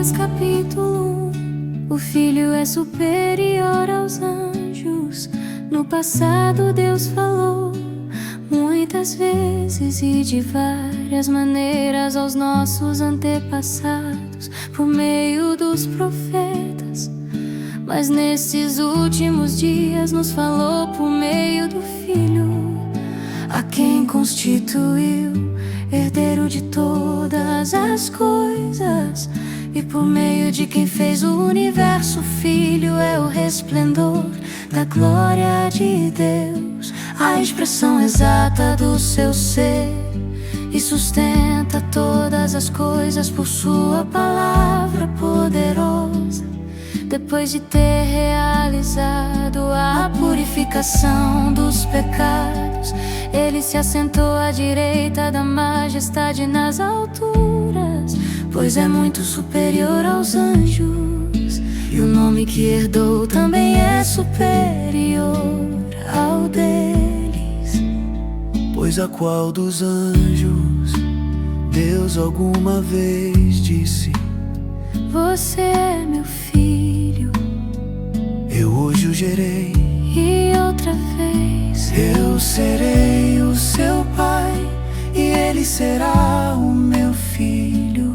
Hebreus capítulo 1. O Filho é superior aos anjos. No passado Deus falou muitas vezes e de várias maneiras aos nossos antepassados por meio dos profetas. Mas nesses últimos dias nos falou por meio do Filho, a quem constituiu herdeiro de todas as coisas, e por meio de quem fez o universo. O Filho é o resplendor da glória de Deus, a expressão exata do seu ser, e sustenta todas as coisas por sua palavra poderosa. Depois de ter realizado a purificação dos pecados, ele se assentou à direita da majestade nas alturas, pois é muito superior aos anjos, e o nome que herdou também é superior ao deles. Pois a qual dos anjos Deus alguma vez disse: você é meu filho, eu hoje o gerei, e outra vez eu serei o seu pai, e ele será o meu filho.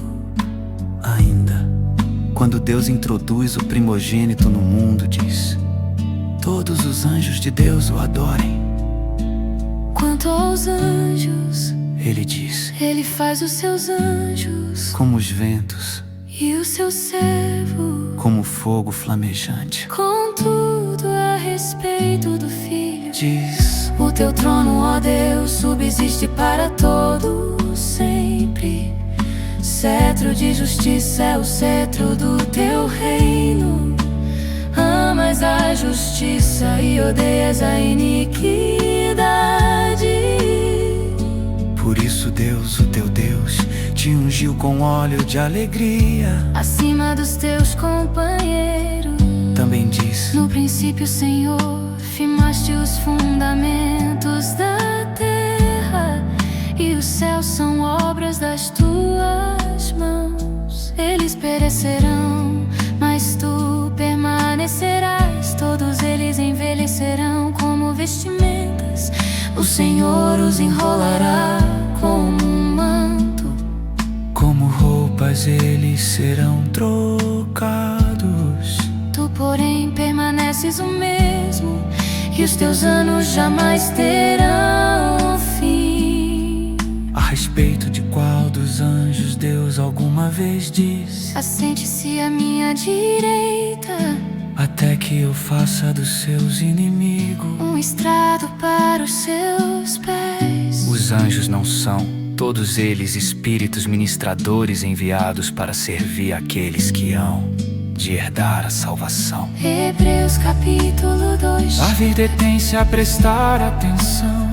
Ainda, quando Deus introduz o primogênito no mundo, diz: todos os anjos de Deus o adorem. Quanto aos anjos, ele diz: ele faz os seus anjos como os ventos, e o seu servo como fogo flamejante. Contudo, a respeito do Filho, diz: o teu trono, ó Deus, subsiste para todo sempre. Cetro de justiça é o cetro do teu reino. Amas a justiça e odeias a iniquidade. Por isso Deus, o teu Deus, te ungiu com óleo de alegria acima dos teus companheiros. Também diz: no princípio, Senhor, firmaste os fundamentos da terra, e os céus são obras das tuas mãos. Eles perecerão, mas tu permanecerás. Todos eles envelhecerão como vestimentas. O Senhor os enrolará como um manto, como roupas eles serão trocados. Tu, porém, permaneces o mesmo, e os teus anos jamais terão fim. A respeito de qual dos anjos Deus alguma vez disse: assente-se à minha direita, até que eu faça dos seus inimigos um estrado para os seus pés. Os anjos não são todos eles espíritos ministradores enviados para servir aqueles que hão de herdar a salvação. Hebreus capítulo 2. A vida tem-se a prestar atenção.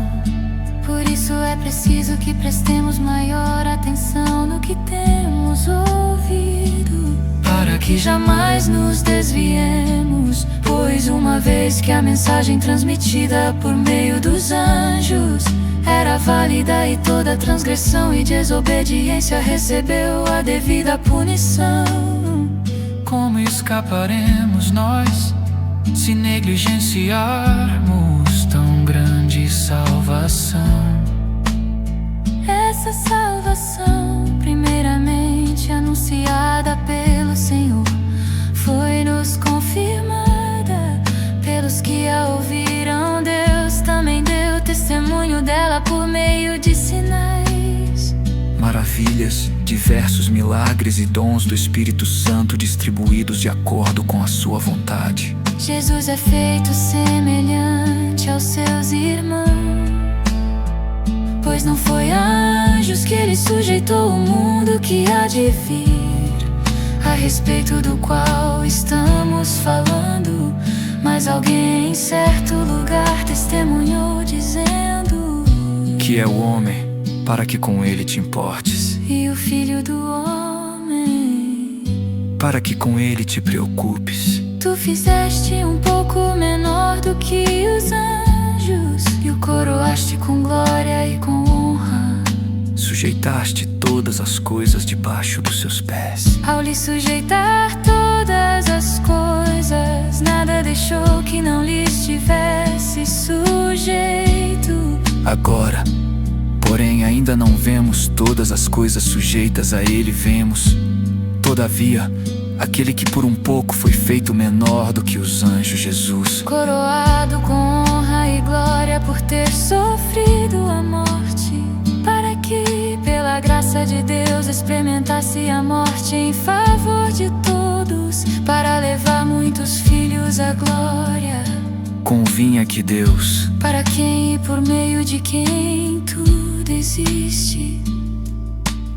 Por isso é preciso que prestemos maior atenção no que temos ouvido, para que jamais nos desviemos. Pois uma vez que a mensagem transmitida por meio dos anjos era válida, e toda transgressão e desobediência recebeu a devida punição, como escaparemos nós se negligenciarmos tão grande salvação? essa salvação, primeiramente anunciada pelo Senhor, foi-nos confirmada pelos que a ouviram. Deus também deu testemunho dela por meio de sinais, Maravilhas, diversos milagres e dons do Espírito Santo distribuídos de acordo com a sua vontade. Jesus é feito semelhante aos seus irmãos, pois não foi a anjos que ele sujeitou o mundo que há de vir, a respeito do qual estamos falando. Mas alguém em certo lugar testemunhou, dizendo: Que é o homem, para que com ele te importes, e o Filho do homem, para que com ele te preocupes. Tu fizeste um pouco menor do que os anjos, e o coroaste com glória e com honra. Sujeitaste todo todas as coisas debaixo dos seus pés. Ao lhe sujeitar todas as coisas, nada deixou que não lhe estivesse sujeito. Agora, porém, ainda não vemos todas as coisas sujeitas a ele, vemos, todavia, aquele que por um pouco foi feito menor do que os anjos, Jesus, coroado com honra e glória por ter sofrido a morte, para que, pela graça de Deus, experimentasse a morte em favor de todos, para levar muitos filhos à glória. Convinha que Deus, para quem e por meio de quem tudo existe,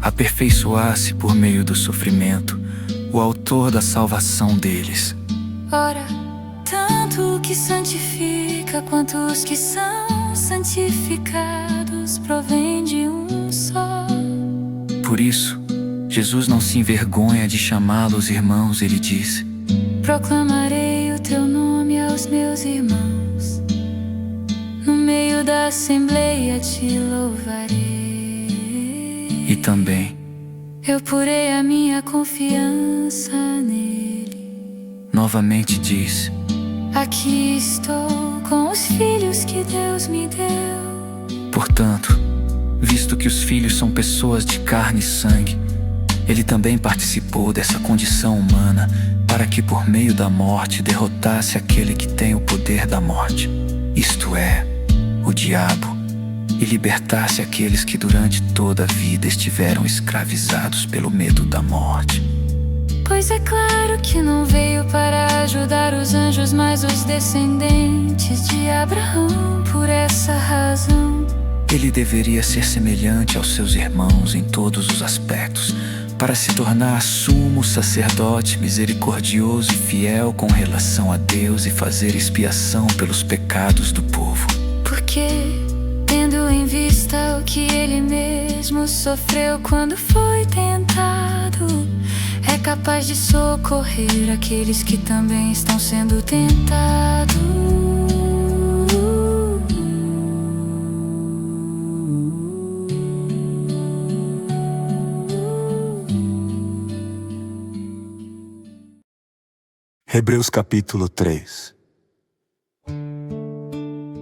aperfeiçoasse por meio do sofrimento o autor da salvação deles. Ora, tanto o que santifica quanto os que são santificados provém de um só. Por isso, Jesus não se envergonha de chamá-los irmãos, ele disse: proclamarei o teu nome aos meus irmãos, no meio da assembleia te louvarei. E também eu porei a minha confiança nele. Novamente disse: aqui estou com os filhos que Deus me deu. Portanto, visto que os filhos são pessoas de carne e sangue, ele também participou dessa condição humana, para que por meio da morte derrotasse aquele que tem o poder da morte, isto é, o diabo, e libertasse aqueles que durante toda a vida estiveram escravizados pelo medo da morte. Pois é claro que não veio para ajudar os anjos, mas os descendentes de Abraão. Por essa razão, ele deveria ser semelhante aos seus irmãos em todos os aspectos, para se tornar sumo sacerdote misericordioso e fiel com relação a Deus e fazer expiação pelos pecados do povo. Porque, tendo em vista o que ele mesmo sofreu quando foi tentado, é capaz de socorrer aqueles que também estão sendo tentados. Hebreus capítulo 3.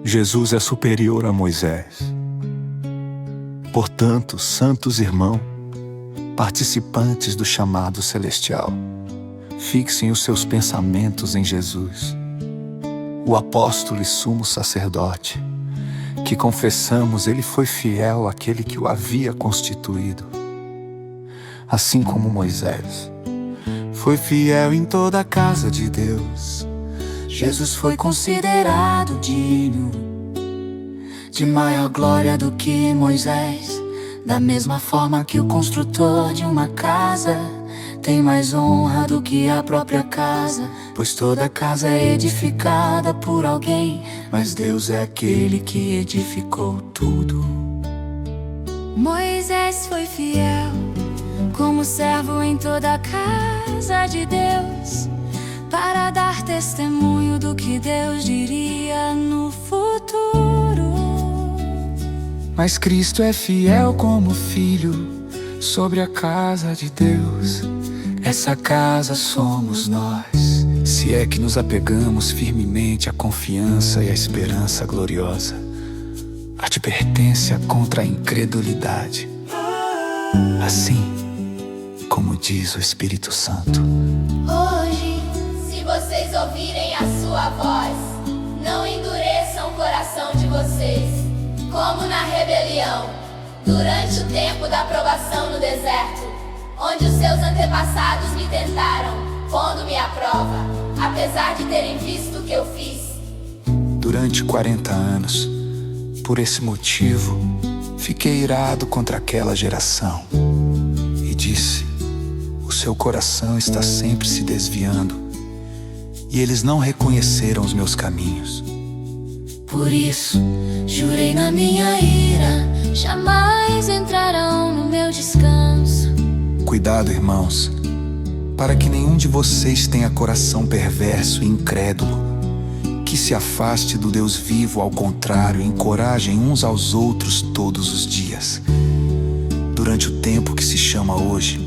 Jesus é superior a Moisés. Portanto, santos irmãos, participantes do chamado celestial, fixem os seus pensamentos em Jesus, o apóstolo e sumo sacerdote, que confessamos ele foi fiel àquele que o havia constituído, assim como Moisés foi fiel em toda a casa de Deus. Jesus foi considerado digno de maior glória do que Moisés, da mesma forma que o construtor de uma casa tem mais honra do que a própria casa, pois toda casa é edificada por alguém, mas Deus é aquele que edificou tudo. Moisés foi fiel como servo em toda a casa de Deus, para dar testemunho do que Deus diria no futuro. Mas Cristo é fiel como filho sobre a casa de Deus. Essa casa somos nós, se é que nos apegamos firmemente à confiança e à esperança gloriosa, advertência contra a incredulidade, assim como diz o Espírito Santo. Hoje, se vocês ouvirem a sua voz, não endureçam o coração de vocês, como na rebelião, durante o tempo da provação no deserto, onde os seus antepassados me tentaram, pondo-me à prova, apesar de terem visto o que eu fiz. Durante 40 anos, por esse motivo, fiquei irado contra aquela geração e disse: o seu coração está sempre se desviando, e eles não reconheceram os meus caminhos. Por isso, jurei na minha ira, jamais entrarão no meu descanso. Cuidado, irmãos, para que nenhum de vocês tenha coração perverso e incrédulo, que se afaste do Deus vivo. Ao contrário, encorajem uns aos outros todos os dias, durante o tempo que se chama hoje,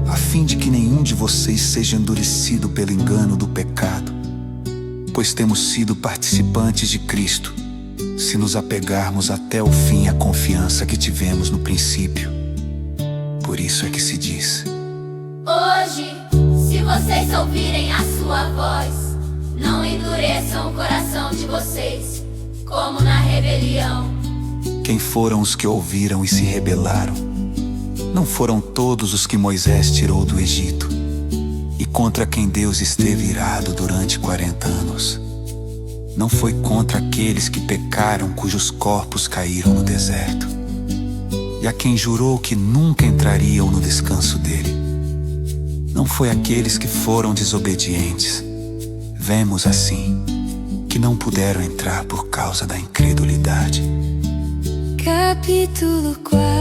a fim de que nenhum de vocês seja endurecido pelo engano do pecado, pois temos sido participantes de Cristo, se nos apegarmos até o fim à confiança que tivemos no princípio. Por isso é que se diz: hoje, se vocês ouvirem a sua voz, não endureçam o coração de vocês, como na rebelião. Quem foram os que ouviram e se rebelaram? Não foram todos os que Moisés tirou do Egito, e contra quem Deus esteve irado durante 40 anos? Não foi contra aqueles que pecaram, cujos corpos caíram no deserto, e a quem jurou que nunca entrariam no descanso dele. Não foi aqueles que foram desobedientes. Vemos assim que não puderam entrar por causa da incredulidade. Capítulo 4.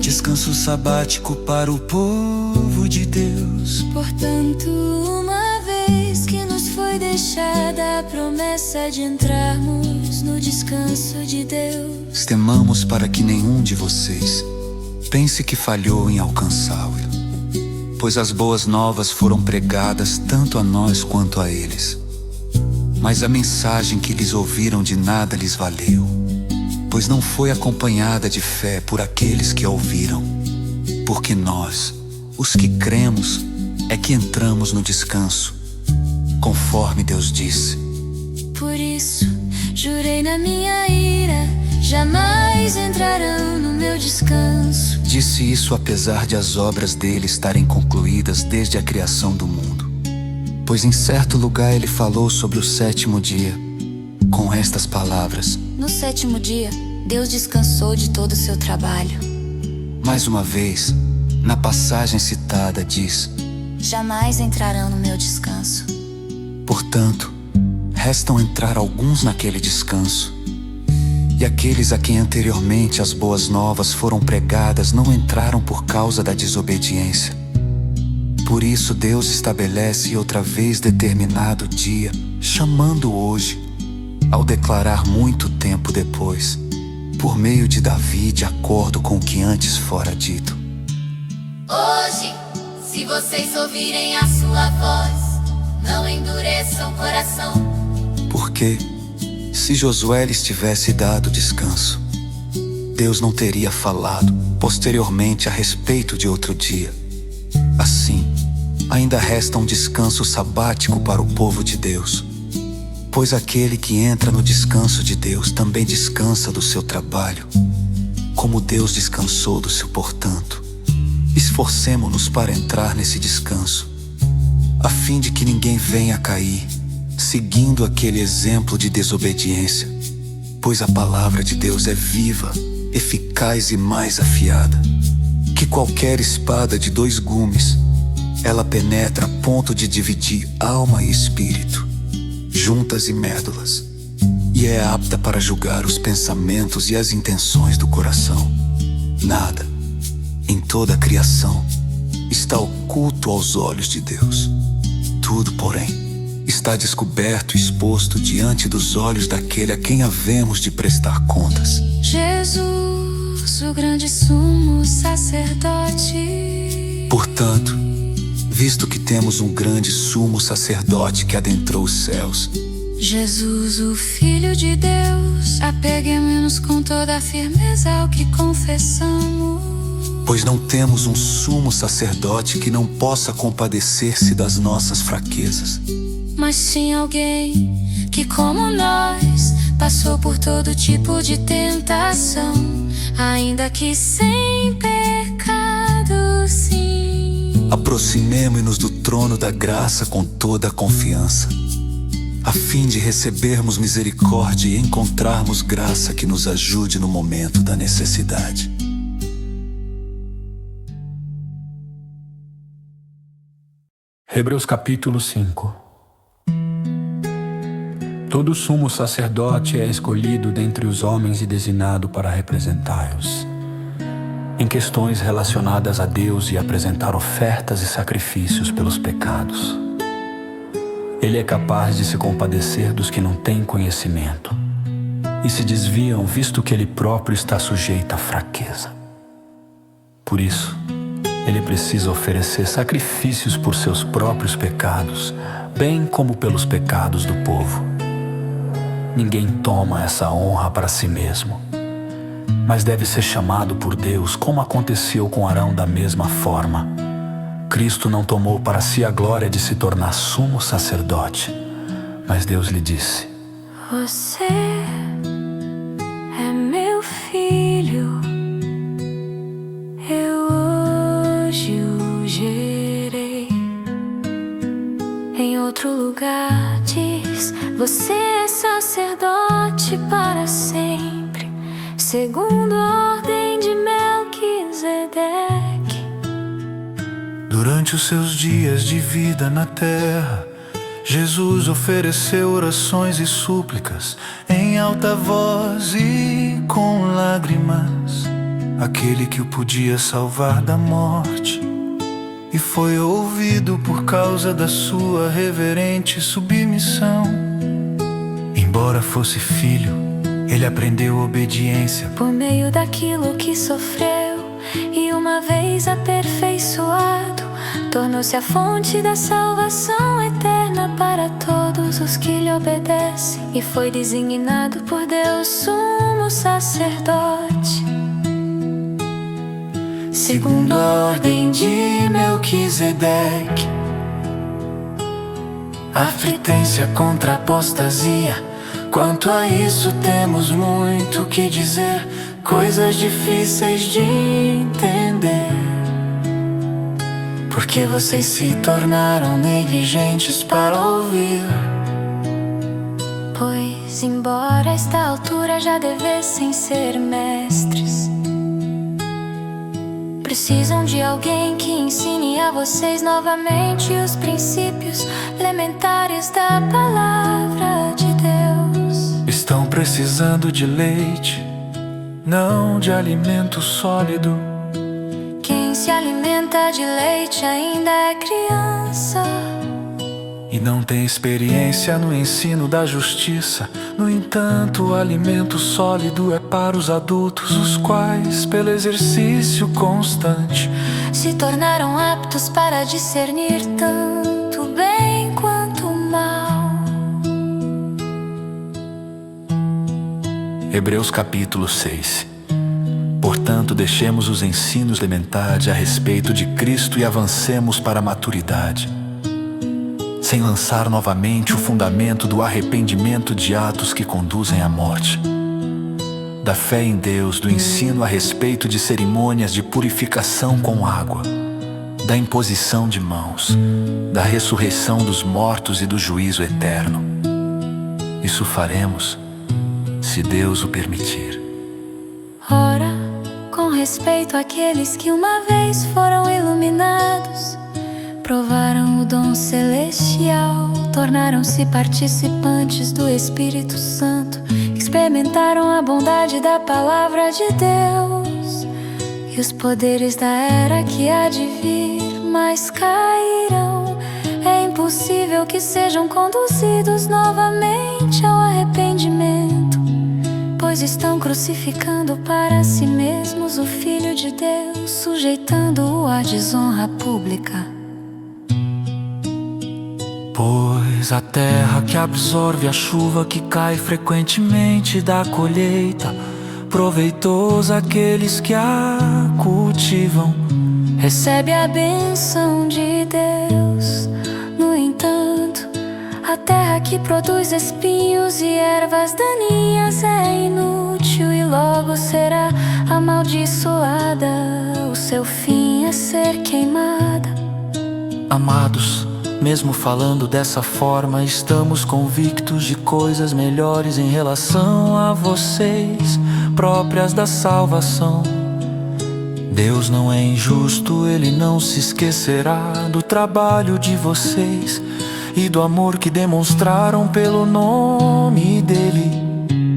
Descanso sabático para o povo de Deus. Portanto, uma vez que nos foi deixada a promessa de entrarmos no descanso de Deus, Temamos para que nenhum de vocês pense que falhou em alcançá-lo, pois as boas novas foram pregadas tanto a nós quanto a eles. Mas a mensagem que eles ouviram de nada lhes valeu, pois não foi acompanhada de fé por aqueles que a ouviram. Porque nós, os que cremos, é que entramos no descanso, conforme Deus disse: por isso jurei na minha ira, jamais entrarão no meu descanso. Disse isso apesar de as obras dele estarem concluídas desde a criação do mundo. Pois em certo lugar ele falou sobre o sétimo dia, com estas palavras: no sétimo dia, Deus descansou de todo o seu trabalho. Mais uma vez, na passagem citada diz: jamais entrarão no meu descanso. portanto, restam entrar alguns naquele descanso. E aqueles a quem anteriormente as boas novas foram pregadas não entraram por causa da desobediência. Por isso Deus estabelece outra vez determinado dia, chamando hoje, ao declarar muito tempo depois, por meio de Davi, de acordo com o que antes fora dito: Hoje, se vocês ouvirem a sua voz, não endureçam o coração. Porque, se Josué lhes tivesse dado descanso, Deus não teria falado posteriormente a respeito de outro dia. Assim, ainda resta um descanso sabático para o povo de Deus. Pois aquele que entra no descanso de Deus também descansa do seu trabalho, como Deus descansou do seu. Portanto, esforcemo-nos para entrar nesse descanso, a fim de que ninguém venha a cair, seguindo aquele exemplo de desobediência. Pois a palavra de Deus é viva, eficaz e mais afiada que qualquer espada de 2 gumes. Ela penetra a ponto de dividir alma e espírito, juntas e médulas, e é apta para julgar os pensamentos e as intenções do coração. Nada, em toda a criação, está oculto aos olhos de Deus. Tudo, porém, está descoberto e exposto diante dos olhos daquele a quem havemos de prestar contas. Jesus, o grande sumo sacerdote. Portanto, visto que temos um grande sumo sacerdote que adentrou os céus, Jesus, o Filho de Deus, apeguemo-nos com toda a firmeza ao que confessamos. pois não temos um sumo sacerdote que não possa compadecer-se das nossas fraquezas, mas sim alguém que, como nós, passou por todo tipo de tentação, ainda que sem pecado, sim. Aproximemo-nos do trono da graça com toda a confiança, a fim de recebermos misericórdia e encontrarmos graça que nos ajude no momento da necessidade. Hebreus capítulo 5. Todo sumo sacerdote é escolhido dentre os homens e designado para representá-los em questões relacionadas a Deus e apresentar ofertas e sacrifícios pelos pecados. Ele é capaz de se compadecer dos que não têm conhecimento e se desviam, visto que ele próprio está sujeito à fraqueza. Por isso, ele precisa oferecer sacrifícios por seus próprios pecados, bem como pelos pecados do povo. Ninguém toma essa honra para si mesmo, mas deve ser chamado por Deus, como aconteceu com Arão da mesma forma. Cristo não tomou para si a glória de se tornar sumo sacerdote, mas Deus lhe disse: Você é meu filho, eu hoje o gerei. Em outro lugar diz: você é sacerdote para sempre, segundo a ordem de Melquisedeque. Durante os seus dias de vida na terra, Jesus ofereceu orações e súplicas em alta voz e com lágrimas, aquele que o podia salvar da morte. E foi ouvido por causa da sua reverente submissão. Embora fosse filho, ele aprendeu obediência por meio daquilo que sofreu, e uma vez aperfeiçoado, tornou-se a fonte da salvação eterna para todos os que lhe obedecem, e foi designado por Deus sumo sacerdote, segundo a ordem de Melquisedeque. Afligência contra a apostasia, quanto a isso temos muito que dizer, coisas difíceis de entender. Porque vocês se tornaram negligentes para ouvir. Pois, embora a esta altura já devessem ser mestres, precisam de alguém que ensine a vocês novamente os princípios elementares da palavra de Deus. Estão precisando de leite, não de alimento sólido. Quem se alimenta de leite ainda é criança e não tem experiência no ensino da justiça. No entanto, o alimento sólido é para os adultos, os quais, pelo exercício constante, se tornaram aptos para discernir tanto o bem quanto o mal. Hebreus capítulo 6. Portanto, deixemos os ensinos elementares a respeito de Cristo e avancemos para a maturidade, sem lançar novamente o fundamento do arrependimento de atos que conduzem à morte, da fé em Deus, do ensino a respeito de cerimônias de purificação com água, da imposição de mãos, da ressurreição dos mortos e do juízo eterno. Isso faremos, se Deus o permitir. Ora, com respeito àqueles que uma vez foram iluminados, provaram o dom celestial, tornaram-se participantes do Espírito Santo, experimentaram a bondade da palavra de Deus e os poderes da era que há de vir, mas cairão. É impossível que sejam conduzidos novamente ao arrependimento, pois estão crucificando para si mesmos o Filho de Deus, sujeitando-o à desonra pública. Pois a terra que absorve a chuva que cai frequentemente dá colheita, proveitosa àqueles que a cultivam. Recebe a bênção de Deus. No entanto, a terra que produz espinhos e ervas daninhas é inútil e logo será amaldiçoada. O seu fim é ser queimada. Amados, mesmo falando dessa forma, estamos convictos de coisas melhores em relação a vocês, próprias da salvação. Deus não é injusto, Ele não se esquecerá do trabalho de vocês e do amor que demonstraram pelo nome dEle,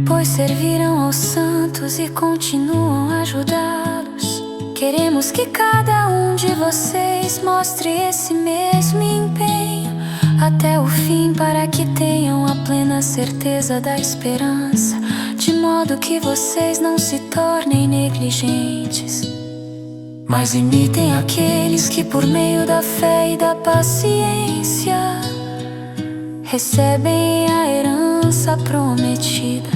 pois serviram aos santos e continuam a ajudá-los. Queremos que cada um de vocês mostre esse mesmo empenho até o fim, para que tenham a plena certeza da esperança, de modo que vocês não se tornem negligentes. mas imitem aqueles que por meio da fé e da paciência recebem a herança prometida.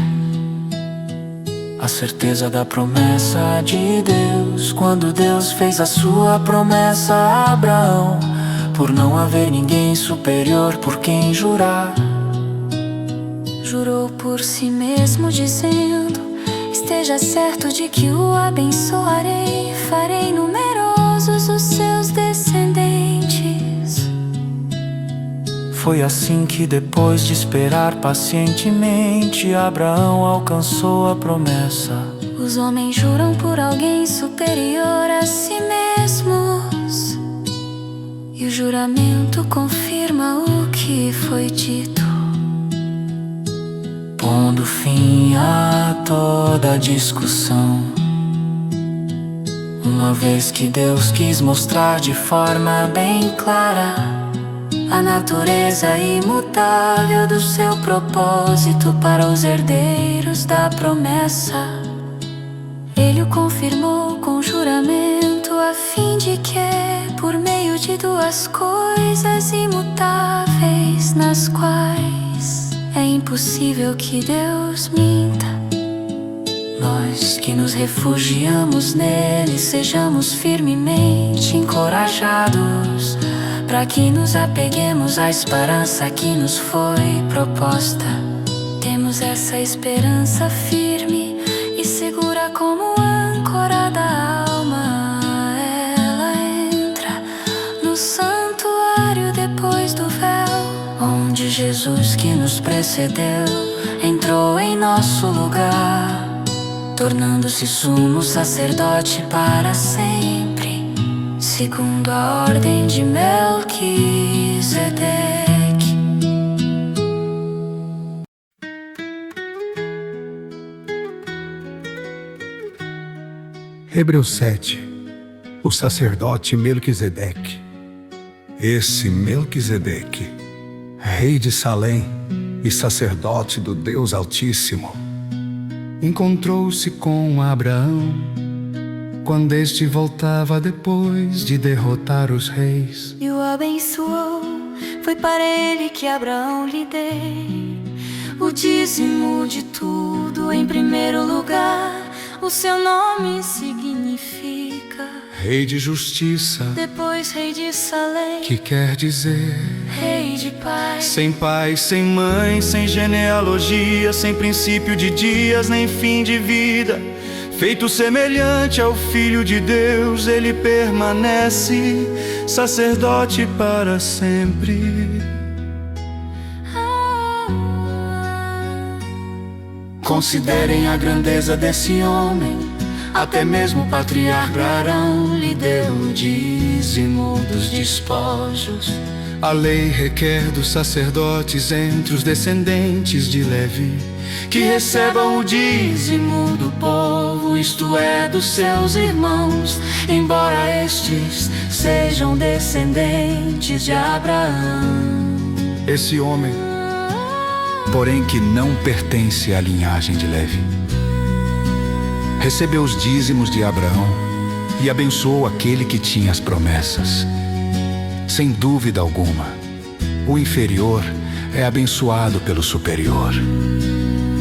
A certeza da promessa de Deus, quando Deus fez a sua promessa a Abraão, por não haver ninguém superior por quem jurar, jurou por si mesmo dizendo: esteja certo de que o abençoarei, farei numerosos os seus descendentes. Foi assim que depois de esperar pacientemente, Abraão alcançou a promessa. Os homens juram por alguém superior a si mesmos, e o juramento confirma o que foi dito, pondo fim a toda discussão. Uma vez que Deus quis mostrar de forma bem clara a natureza imutável do seu propósito para os herdeiros da promessa, Ele o confirmou com juramento, a fim de que, por meio de duas coisas imutáveis, nas quais é impossível que Deus minta, nós que nos refugiamos nele sejamos firmemente encorajados, para que nos apeguemos à esperança que nos foi proposta. Temos essa esperança firme e segura como âncora da alma. Ela entra no santuário depois do véu, onde Jesus, que nos precedeu, entrou em nosso lugar, tornando-se sumo sacerdote para sempre, segundo a ordem de Melquisedeque. Hebreus 7. O sacerdote Melquisedeque. Esse Melquisedeque, rei de Salém e sacerdote do Deus Altíssimo, encontrou-se com Abraão quando este voltava depois de derrotar os reis, E o abençoou, foi para ele que Abraão lhe dei o dízimo de tudo. Em primeiro lugar, o seu nome significa Rei de Justiça, depois Rei de Salém, que quer dizer Rei de Paz. Sem pai, sem mãe, sem genealogia, sem princípio de dias, nem fim de vida, feito semelhante ao Filho de Deus, ele permanece sacerdote para sempre. Considerem a grandeza desse homem, até mesmo o patriarca Arão lhe deu o dízimo dos despojos. A lei requer dos sacerdotes entre os descendentes de Levi Que recebam o dízimo do povo, isto é, dos seus irmãos, embora estes sejam descendentes de Abraão. esse homem, porém que não pertence à linhagem de Levi, recebeu os dízimos de Abraão e abençoou aquele que tinha as promessas. Sem dúvida alguma, o inferior é abençoado pelo superior.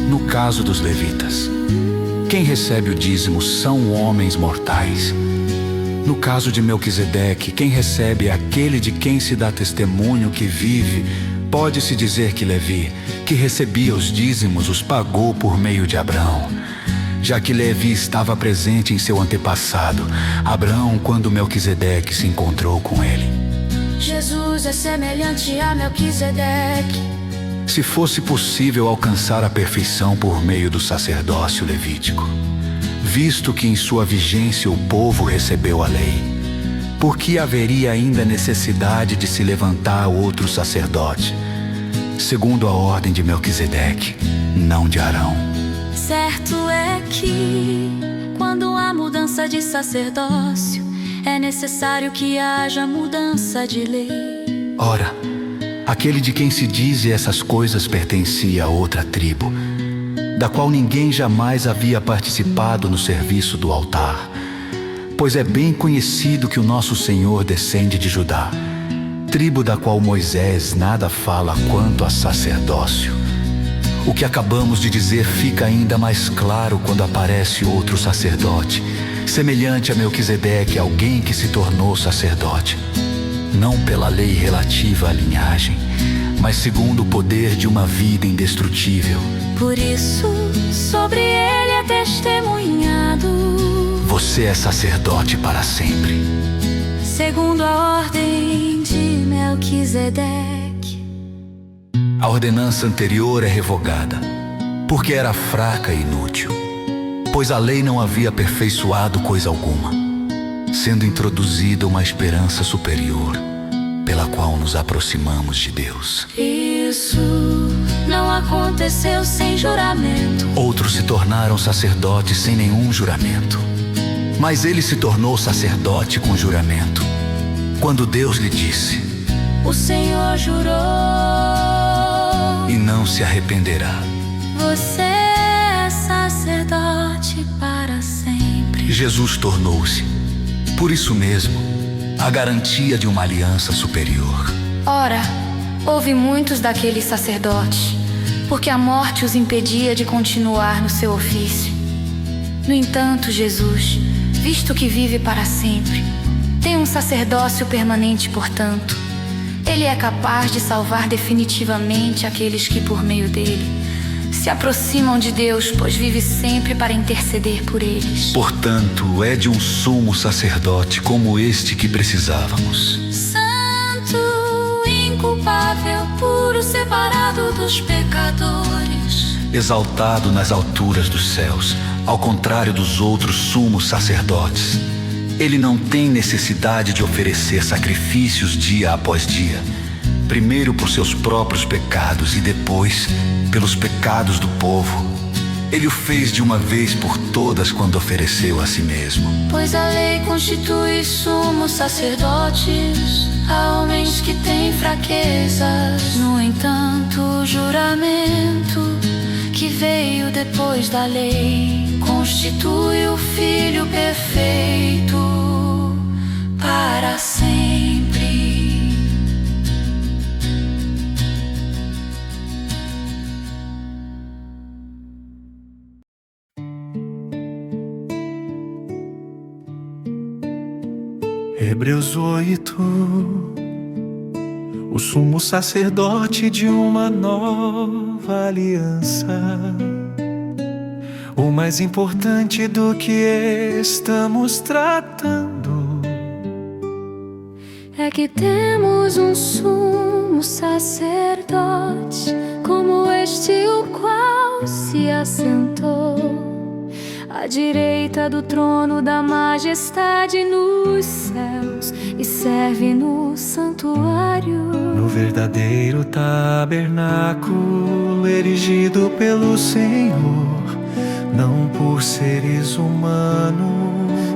No caso dos levitas, quem recebe o dízimo são homens mortais. No caso de Melquisedeque, quem recebe é aquele de quem se dá testemunho que vive. Pode-se dizer que Levi, que recebia os dízimos, os pagou por meio de Abraão, já que Levi estava presente em seu antepassado, Abraão, quando Melquisedeque se encontrou com ele. Jesus é semelhante a Melquisedeque. Se fosse possível alcançar a perfeição por meio do sacerdócio levítico, visto que em sua vigência o povo recebeu a lei, por que haveria ainda necessidade de se levantar outro sacerdote, segundo a ordem de Melquisedeque, não de Arão? Certo é que, quando há mudança de sacerdócio, é necessário que haja mudança de lei. Ora, aquele de quem se diz essas coisas pertencia a outra tribo, da qual ninguém jamais havia participado no serviço do altar. pois é bem conhecido que o nosso Senhor descende de Judá, tribo da qual Moisés nada fala quanto a sacerdócio. O que acabamos de dizer fica ainda mais claro quando aparece outro sacerdote, semelhante a Melquisedeque, alguém que se tornou sacerdote, não pela lei relativa à linhagem, mas segundo o poder de uma vida indestrutível. Por isso, sobre ele é testemunhado: você é sacerdote para sempre, segundo a ordem de Melquisedeque. A ordenança anterior é revogada, porque era fraca e inútil, pois a lei não havia aperfeiçoado coisa alguma, sendo introduzida uma esperança superior, pela qual nos aproximamos de Deus. Isso não aconteceu sem juramento. Outros se tornaram sacerdotes sem nenhum juramento, mas ele se tornou sacerdote com juramento, quando Deus lhe disse: o Senhor jurou e não se arrependerá. Você é sacerdote para sempre. Jesus tornou-se, por isso mesmo, a garantia de uma aliança superior. Ora, houve muitos daqueles sacerdotes, porque a morte os impedia de continuar no seu ofício. No entanto, Jesus, visto que vive para sempre, tem um sacerdócio permanente, portanto. Ele é capaz de salvar definitivamente aqueles que, por meio dele, se aproximam de Deus, pois vive sempre para interceder por eles. Portanto, é de um sumo sacerdote como este que precisávamos. Santo, inculpável, puro, separado dos pecadores. Exaltado nas alturas dos céus, ao contrário dos outros sumos sacerdotes. Ele não tem necessidade de oferecer sacrifícios dia após dia, primeiro por seus próprios pecados e depois pelos pecados do povo. Ele o fez de uma vez por todas quando ofereceu a si mesmo. Pois a lei constitui sumos sacerdotes a homens que têm fraquezas. No entanto, o juramento que veio depois da lei constitui o Filho perfeito para sempre. Hebreus 8. O sumo sacerdote de uma nova aliança, o mais importante do que estamos tratando é que temos um sumo sacerdote como este, o qual se assentou à direita do trono da majestade nos céus e serve no santuário, no verdadeiro tabernáculo erigido pelo Senhor, não por seres humanos.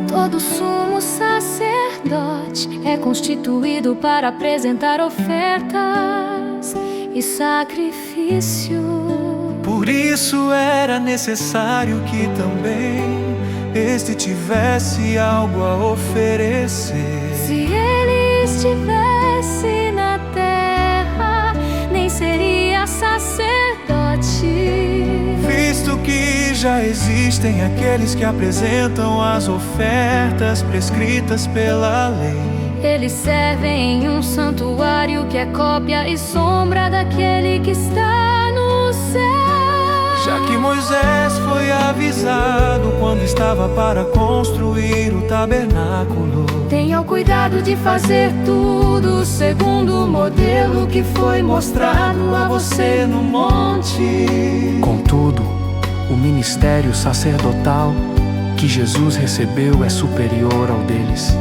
Todo sumo sacerdote é constituído para apresentar ofertas e sacrifício. Por isso era necessário que também este tivesse algo a oferecer. Se ele estivesse na terra, nem seria sacerdote, visto que já existem aqueles que apresentam as ofertas prescritas pela lei. Eles servem em um santuário que é cópia e sombra daquele que está no céu. Já que Moisés foi avisado quando estava para construir o tabernáculo, tenham cuidado de fazer tudo segundo o modelo que foi mostrado a você no monte. Contudo, o ministério sacerdotal que Jesus recebeu é superior ao deles,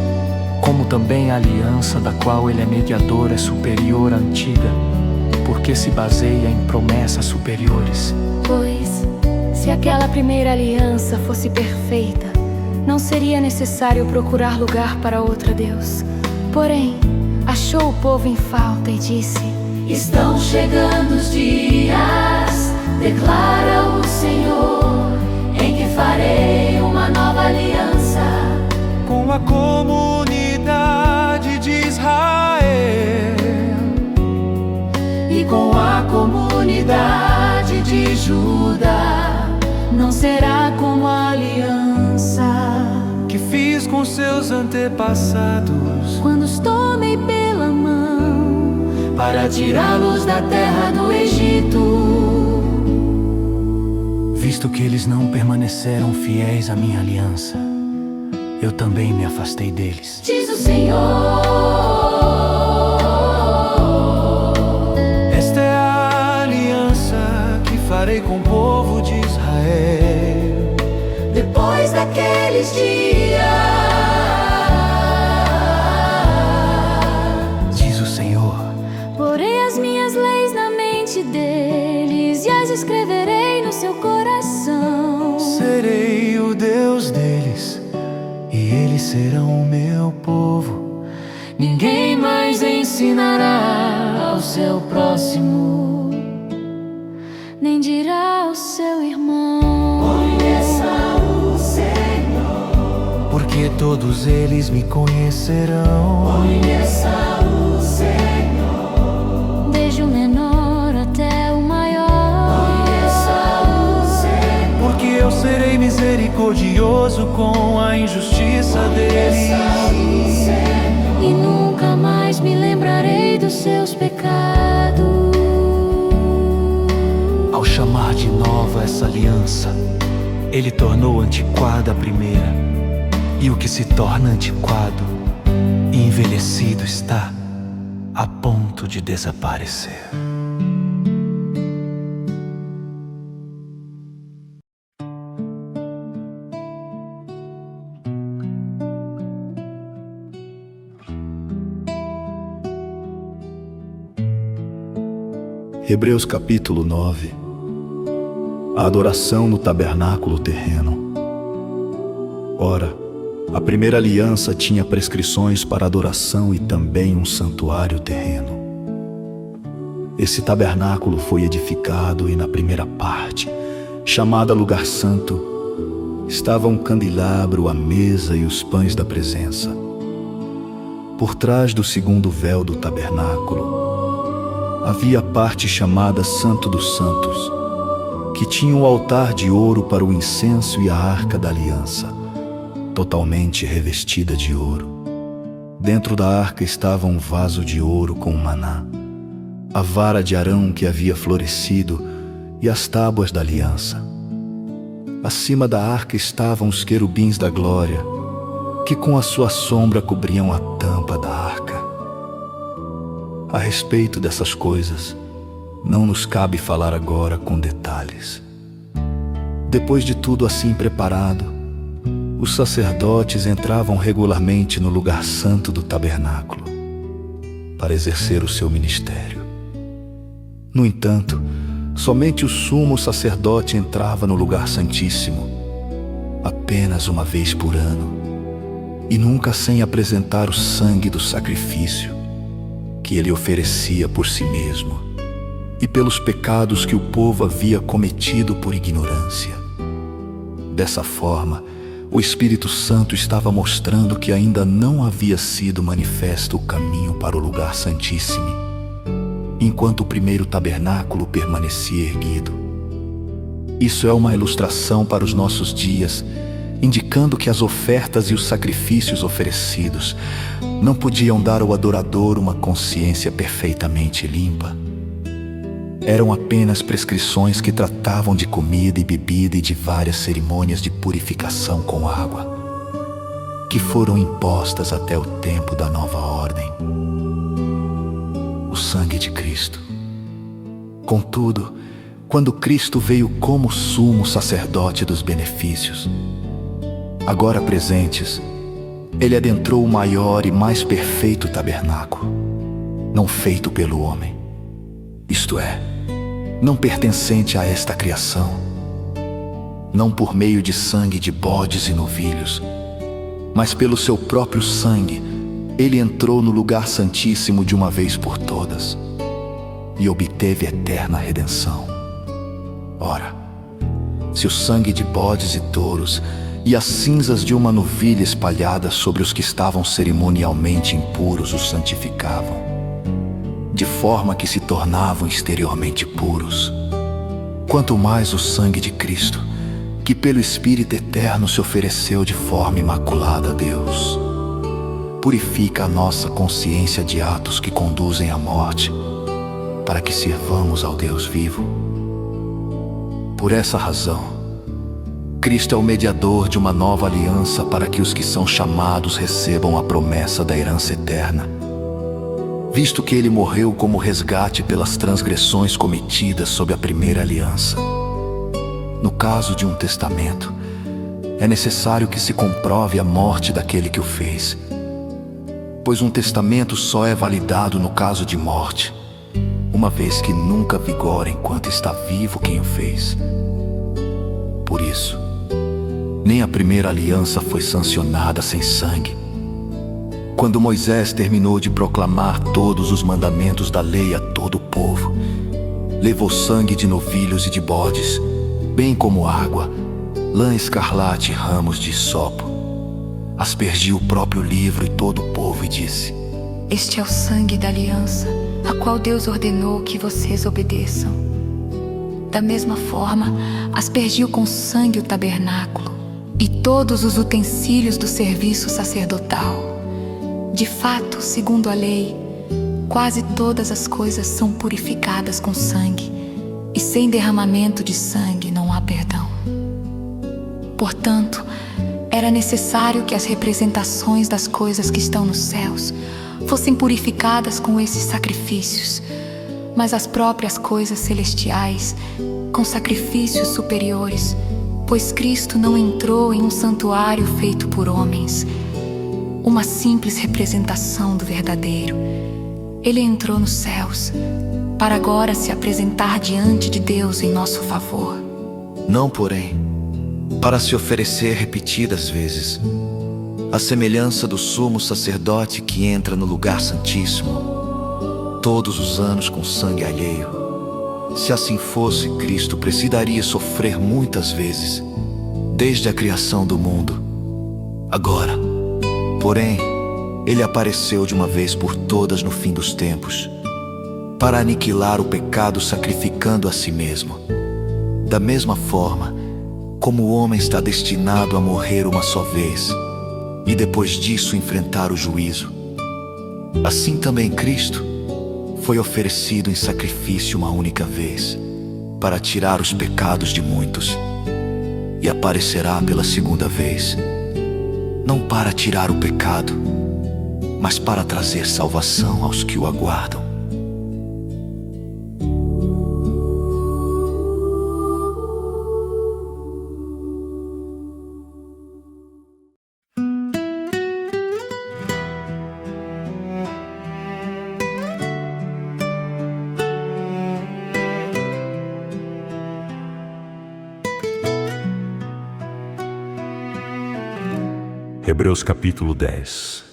como também a aliança da qual ele é mediador é superior à antiga, porque se baseia em promessas superiores. Pois, se aquela primeira aliança fosse perfeita, não seria necessário procurar lugar para outro Deus. Porém, achou o povo em falta e disse: estão chegando os dias, declara o Senhor, em que farei uma nova aliança com com a comunidade de Israel e com a comunidade de Judá. Não será como a aliança que fiz com seus antepassados, quando os tomei pela mão para tirá-los da terra do Egito. Visto que eles não permaneceram fiéis à minha aliança, eu também me afastei deles. Diz o Senhor: esta é a aliança que farei com o povo de Israel depois daqueles dias, Diz o Senhor: porei as minhas leis na mente deles e as escreverei no seu coração. serei o Deus deles e eles serão o meu povo. Ninguém mais ensinará ao seu próximo, nem dirá ao seu irmão: conheça o Senhor. Porque todos eles me conhecerão. Conheça o Senhor, desde o menor até o maior. Conheça o Senhor, Porque eu serei misericordioso com a injustiça deles. e nunca mais me lembrarei dos seus pecados. ao chamar de nova essa aliança, ele tornou antiquada a primeira. E o que se torna antiquado e envelhecido está a ponto de desaparecer. Hebreus capítulo 9. A adoração no tabernáculo terreno. Ora, a primeira aliança tinha prescrições para adoração e também um santuário terreno. Esse tabernáculo foi edificado e na primeira parte, chamada Lugar Santo, estava um candelabro, a mesa e os pães da presença. Por trás do segundo véu do tabernáculo, havia a parte chamada Santo dos Santos, que tinha o altar de ouro para o incenso e a arca da aliança, totalmente revestida de ouro. Dentro da arca estava um vaso de ouro com maná, a vara de Arão que havia florescido e as tábuas da aliança. Acima da arca estavam os querubins da glória, que com a sua sombra cobriam a tampa da arca. A respeito dessas coisas, não nos cabe falar agora com detalhes. Depois de tudo assim preparado, os sacerdotes entravam regularmente no lugar santo do tabernáculo para exercer o seu ministério. No entanto, somente o sumo sacerdote entrava no lugar santíssimo apenas uma vez por ano, e nunca sem apresentar o sangue do sacrifício que ele oferecia por si mesmo e pelos pecados que o povo havia cometido por ignorância. Dessa forma, o Espírito Santo estava mostrando que ainda não havia sido manifesto o caminho para o lugar santíssimo, enquanto o primeiro tabernáculo permanecia erguido. Isso é uma ilustração para os nossos dias, indicando que as ofertas e os sacrifícios oferecidos não podiam dar ao adorador uma consciência perfeitamente limpa. Eram apenas prescrições que tratavam de comida e bebida e de várias cerimônias de purificação com água, que foram impostas até o tempo da nova ordem, o sangue de Cristo. Contudo, quando Cristo veio como sumo sacerdote dos benefícios, agora presentes, ele adentrou o maior e mais perfeito tabernáculo, não feito pelo homem, isto é, não pertencente a esta criação, não por meio de sangue de bodes e novilhos, mas pelo seu próprio sangue, ele entrou no lugar santíssimo de uma vez por todas e obteve eterna redenção. Ora, se o sangue de bodes e touros e as cinzas de uma novilha espalhada sobre os que estavam cerimonialmente impuros os santificavam, de forma que se tornavam exteriormente puros. Quanto mais o sangue de Cristo, que pelo Espírito Eterno se ofereceu de forma imaculada a Deus, purifica a nossa consciência de atos que conduzem à morte, para que sirvamos ao Deus vivo. Por essa razão, Cristo é o mediador de uma nova aliança para que os que são chamados recebam a promessa da herança eterna, visto que ele morreu como resgate pelas transgressões cometidas sob a primeira aliança. No caso de um testamento, é necessário que se comprove a morte daquele que o fez, pois um testamento só é validado no caso de morte, uma vez que nunca vigora enquanto está vivo quem o fez. Por isso, nem a primeira aliança foi sancionada sem sangue. Quando Moisés terminou de proclamar todos os mandamentos da lei a todo o povo, levou sangue de novilhos e de bodes, bem como água, lã escarlate e ramos de hisopo. Aspergiu o próprio livro e todo o povo e disse: Este é o sangue da aliança, a qual Deus ordenou que vocês obedeçam. Da mesma forma, aspergiu com sangue o tabernáculo e todos os utensílios do serviço sacerdotal. De fato, segundo a lei, quase todas as coisas são purificadas com sangue, e sem derramamento de sangue não há perdão. Portanto, era necessário que as representações das coisas que estão nos céus fossem purificadas com esses sacrifícios, mas as próprias coisas celestiais com sacrifícios superiores, pois Cristo não entrou em um santuário feito por homens, uma simples representação do verdadeiro. Ele entrou nos céus, para agora se apresentar diante de Deus em nosso favor. Não, porém, para se oferecer repetidas vezes, à semelhança do sumo sacerdote que entra no lugar santíssimo, todos os anos com sangue alheio. Se assim fosse, Cristo precisaria sofrer muitas vezes, desde a criação do mundo. Agora, porém, ele apareceu de uma vez por todas no fim dos tempos, para aniquilar o pecado sacrificando a si mesmo. Da mesma forma, como o homem está destinado a morrer uma só vez, e depois disso enfrentar o juízo, assim também Cristo foi oferecido em sacrifício uma única vez, para tirar os pecados de muitos, e aparecerá pela segunda vez, não para tirar o pecado, mas para trazer salvação aos que o aguardam. Hebreus capítulo 10.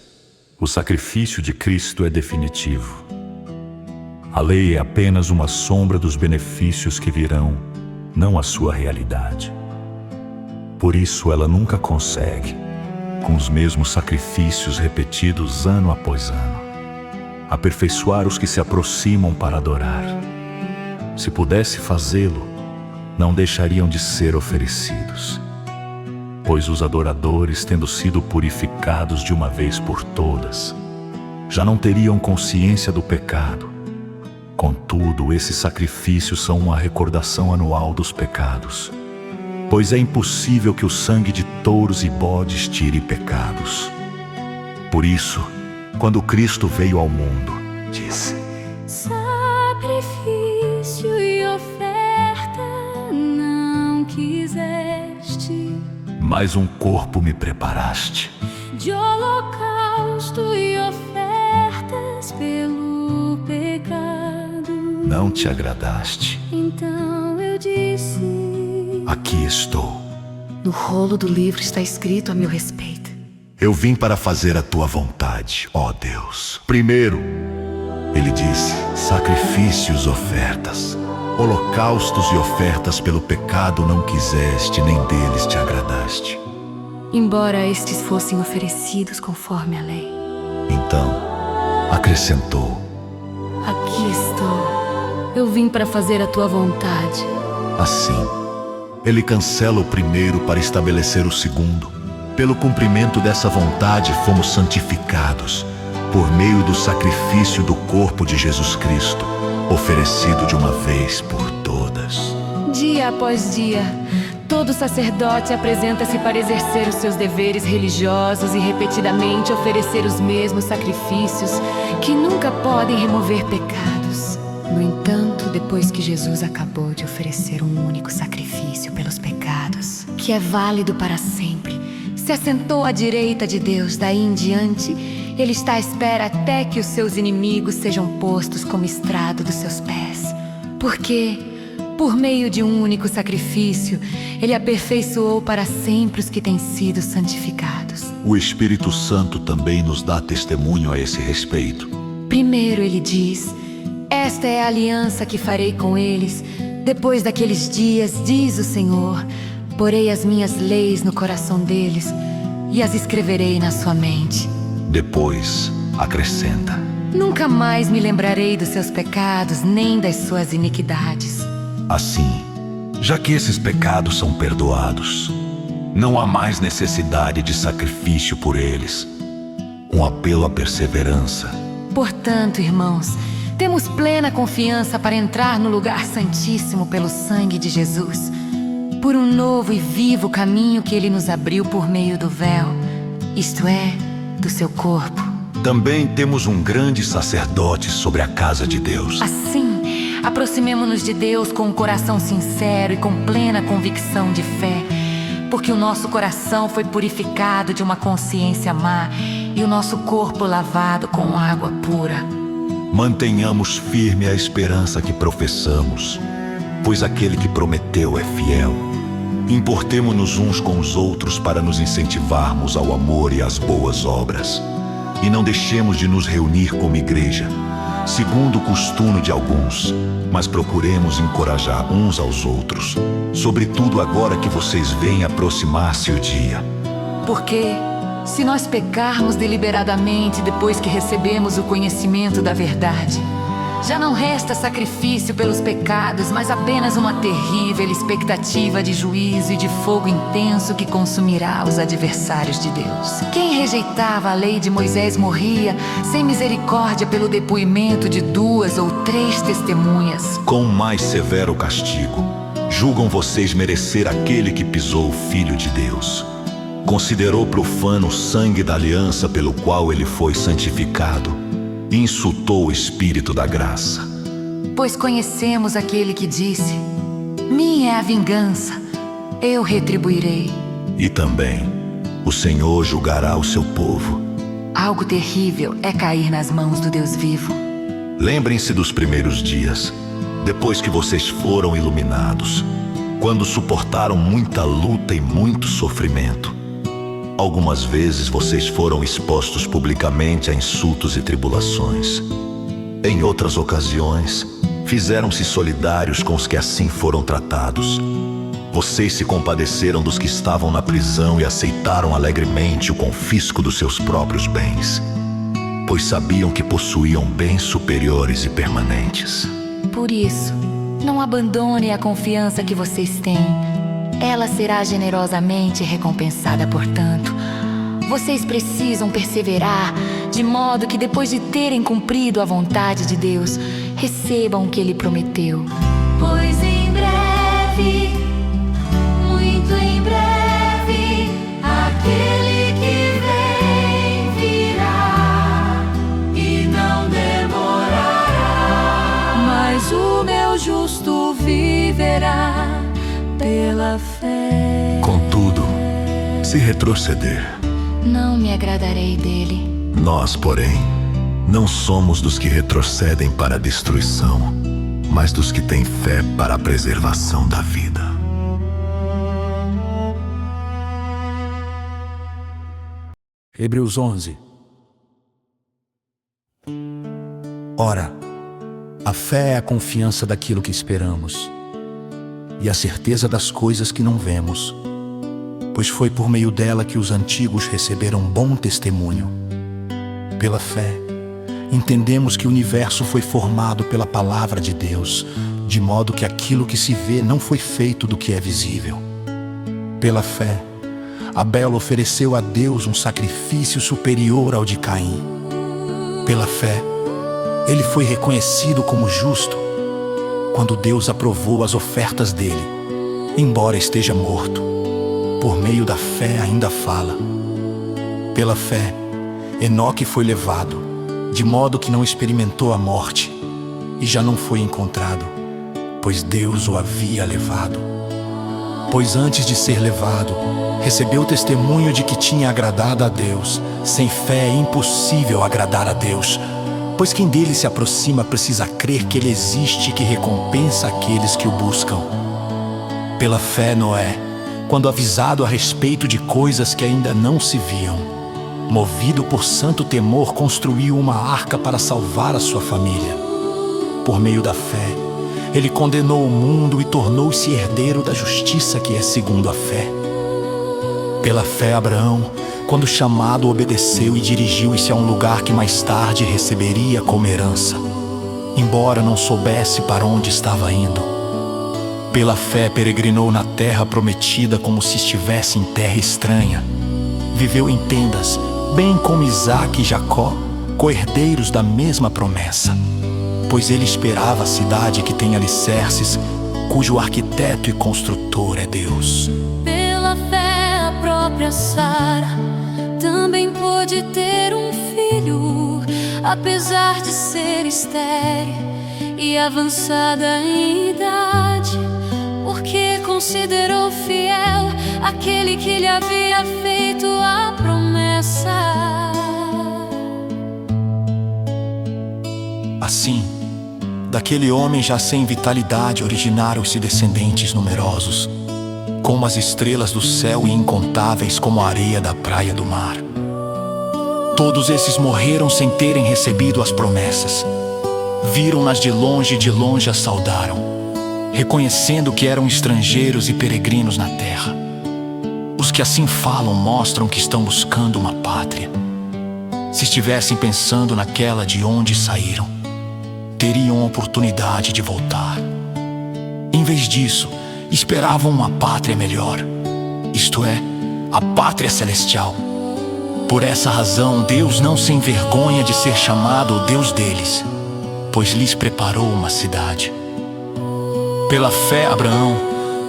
O sacrifício de Cristo é definitivo. A lei é apenas uma sombra dos benefícios que virão, não a sua realidade. Por isso ela nunca consegue, com os mesmos sacrifícios repetidos ano após ano, aperfeiçoar os que se aproximam para adorar. Se pudesse fazê-lo, não deixariam de ser oferecidos, pois os adoradores, tendo sido purificados de uma vez por todas, já não teriam consciência do pecado. Contudo, esses sacrifícios são uma recordação anual dos pecados, pois é impossível que o sangue de touros e bodes tire pecados. Por isso, quando Cristo veio ao mundo, disse: Sacrifício e oferta não quiseste, mas um corpo me preparaste. de holocausto e ofertas pelo pecado. Não te agradaste. Então eu disse: Aqui estou. No rolo do livro está escrito a meu respeito. Eu vim para fazer a tua vontade, ó Deus. Primeiro, ele disse: sacrifícios, ofertas, holocaustos e ofertas pelo pecado não quiseste, nem deles te agradaste. embora estes fossem oferecidos conforme a lei. Então, acrescentou: Aqui estou. Eu vim para fazer a tua vontade. assim, ele cancela o primeiro para estabelecer o segundo. Pelo cumprimento dessa vontade fomos santificados, por meio do sacrifício do corpo de Jesus Cristo, oferecido de uma vez por todas. Dia após dia, todo sacerdote apresenta-se para exercer os seus deveres religiosos e repetidamente oferecer os mesmos sacrifícios que nunca podem remover pecados. No entanto, depois que Jesus acabou de oferecer um único sacrifício pelos pecados, que é válido para sempre, se assentou à direita de Deus. Daí em diante, ele está à espera até que os seus inimigos sejam postos como estrado dos seus pés. Porque, por meio de um único sacrifício, ele aperfeiçoou para sempre os que têm sido santificados. O Espírito Santo também nos dá testemunho a esse respeito. Primeiro ele diz: esta é a aliança que farei com eles. Depois daqueles dias, diz o Senhor, porei as minhas leis no coração deles e as escreverei na sua mente. Depois, acrescenta: nunca mais me lembrarei dos seus pecados, nem das suas iniquidades. assim, já que esses pecados são perdoados, não há mais necessidade de sacrifício por eles. Um apelo à perseverança. Portanto, irmãos, temos plena confiança para entrar no lugar santíssimo pelo sangue de Jesus, por um novo e vivo caminho que ele nos abriu por meio do véu, isto é, do seu corpo. Também temos um grande sacerdote sobre a casa de Deus. Assim, aproximemo-nos de Deus com um coração sincero e com plena convicção de fé, porque o nosso coração foi purificado de uma consciência má e o nosso corpo lavado com água pura. Mantenhamos firme a esperança que professamos, pois aquele que prometeu é fiel. Importemo-nos uns com os outros para nos incentivarmos ao amor e às boas obras. E não deixemos de nos reunir como igreja, segundo o costume de alguns, mas procuremos encorajar uns aos outros, sobretudo agora que vocês veem aproximar-se o dia. Porque, se nós pecarmos deliberadamente depois que recebemos o conhecimento da verdade, já não resta sacrifício pelos pecados, mas apenas uma terrível expectativa de juízo e de fogo intenso que consumirá os adversários de Deus. Quem rejeitava a lei de Moisés morria sem misericórdia pelo depoimento de 2 ou 3 testemunhas. Com mais severo castigo, julgam vocês merecer aquele que pisou o Filho de Deus. Considerou profano o sangue da aliança pelo qual ele foi santificado e insultou o Espírito da graça. Pois conhecemos aquele que disse: minha é a vingança, eu retribuirei. E também, o Senhor julgará o seu povo. Algo terrível é cair nas mãos do Deus vivo. Lembrem-se dos primeiros dias, depois que vocês foram iluminados, quando suportaram muita luta e muito sofrimento. Algumas vezes vocês foram expostos publicamente a insultos e tribulações. Em outras ocasiões, fizeram-se solidários com os que assim foram tratados. Vocês se compadeceram dos que estavam na prisão e aceitaram alegremente o confisco dos seus próprios bens, pois sabiam que possuíam bens superiores e permanentes. Por isso, não abandone a confiança que vocês têm. Ela será generosamente recompensada, portanto. Vocês precisam perseverar, de modo que depois de terem cumprido a vontade de Deus, recebam o que Ele prometeu. Pois em breve, muito em breve, aquele que vem virá e não demorará. Mas o meu justo viverá pela fé. Contudo, se retroceder, não me agradarei dele. nós, porém, não somos dos que retrocedem para a destruição, mas dos que têm fé para a preservação da vida. Hebreus 11. Ora, a fé é a confiança daquilo que esperamos e a certeza das coisas que não vemos. pois foi por meio dela que os antigos receberam bom testemunho. Pela fé, entendemos que o universo foi formado pela palavra de Deus, de modo que aquilo que se vê não foi feito do que é visível. Pela fé, Abel ofereceu a Deus um sacrifício superior ao de Caim. Pela fé, ele foi reconhecido como justo quando Deus aprovou as ofertas dele, embora esteja morto. Por meio da fé ainda fala. Pela fé, Enoque foi levado, de modo que não experimentou a morte, e já não foi encontrado, pois Deus o havia levado. Pois antes de ser levado, recebeu testemunho de que tinha agradado a Deus. Sem fé é impossível agradar a Deus, pois quem dele se aproxima precisa crer que ele existe e que recompensa aqueles que o buscam. Pela fé, Noé, quando avisado a respeito de coisas que ainda não se viam, movido por santo temor, construiu uma arca para salvar a sua família. Por meio da fé, ele condenou o mundo e tornou-se herdeiro da justiça que é segundo a fé. Pela fé, Abraão, quando chamado, obedeceu e dirigiu-se a um lugar que mais tarde receberia como herança, embora não soubesse para onde estava indo. Pela fé, peregrinou na terra prometida como se estivesse em terra estranha. Viveu em tendas, bem como Isaque e Jacó, co-herdeiros da mesma promessa, pois ele esperava a cidade que tem alicerces, cujo arquiteto e construtor é Deus. Pela fé, a própria Sara também pôde ter um filho, apesar de ser estéril e avançada em idade, porque considerou fiel aquele que lhe havia feito a promessa. Assim, daquele homem já sem vitalidade originaram-se descendentes numerosos, como as estrelas do céu e incontáveis como a areia da praia do mar. Todos esses morreram sem terem recebido as promessas. Viram-nas de longe e de longe as saudaram, reconhecendo que eram estrangeiros e peregrinos na terra. Os que assim falam mostram que estão buscando uma pátria. Se estivessem pensando naquela de onde saíram, teriam oportunidade de voltar. Em vez disso, esperavam uma pátria melhor, isto é, a pátria celestial. Por essa razão, Deus não se envergonha de ser chamado o Deus deles, pois lhes preparou uma cidade. Pela fé, Abraão,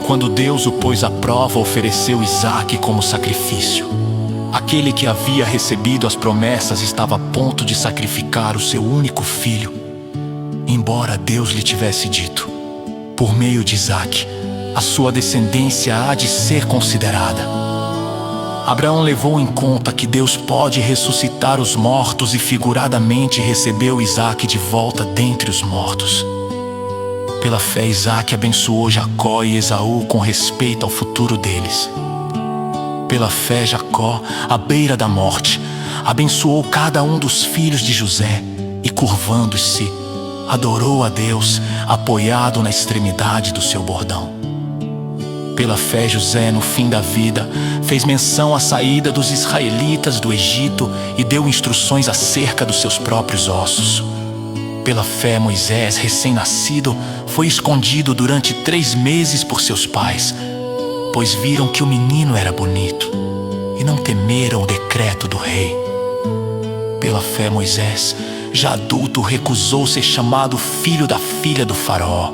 quando Deus o pôs à prova, ofereceu Isaque como sacrifício. Aquele que havia recebido as promessas estava a ponto de sacrificar o seu único filho, embora Deus lhe tivesse dito: por meio de Isaque, a sua descendência há de ser considerada. Abraão levou em conta que Deus pode ressuscitar os mortos e figuradamente recebeu Isaque de volta dentre os mortos. Pela fé, Isaque abençoou Jacó e Esaú com respeito ao futuro deles. Pela fé, Jacó, à beira da morte, abençoou cada um dos filhos de José e, curvando-se, adorou a Deus, apoiado na extremidade do seu bordão. Pela fé, José, no fim da vida, fez menção à saída dos israelitas do Egito e deu instruções acerca dos seus próprios ossos. Pela fé, Moisés, recém-nascido, foi escondido durante 3 meses por seus pais, pois viram que o menino era bonito e não temeram o decreto do rei. Pela fé, Moisés, já adulto, recusou ser chamado filho da filha do faraó,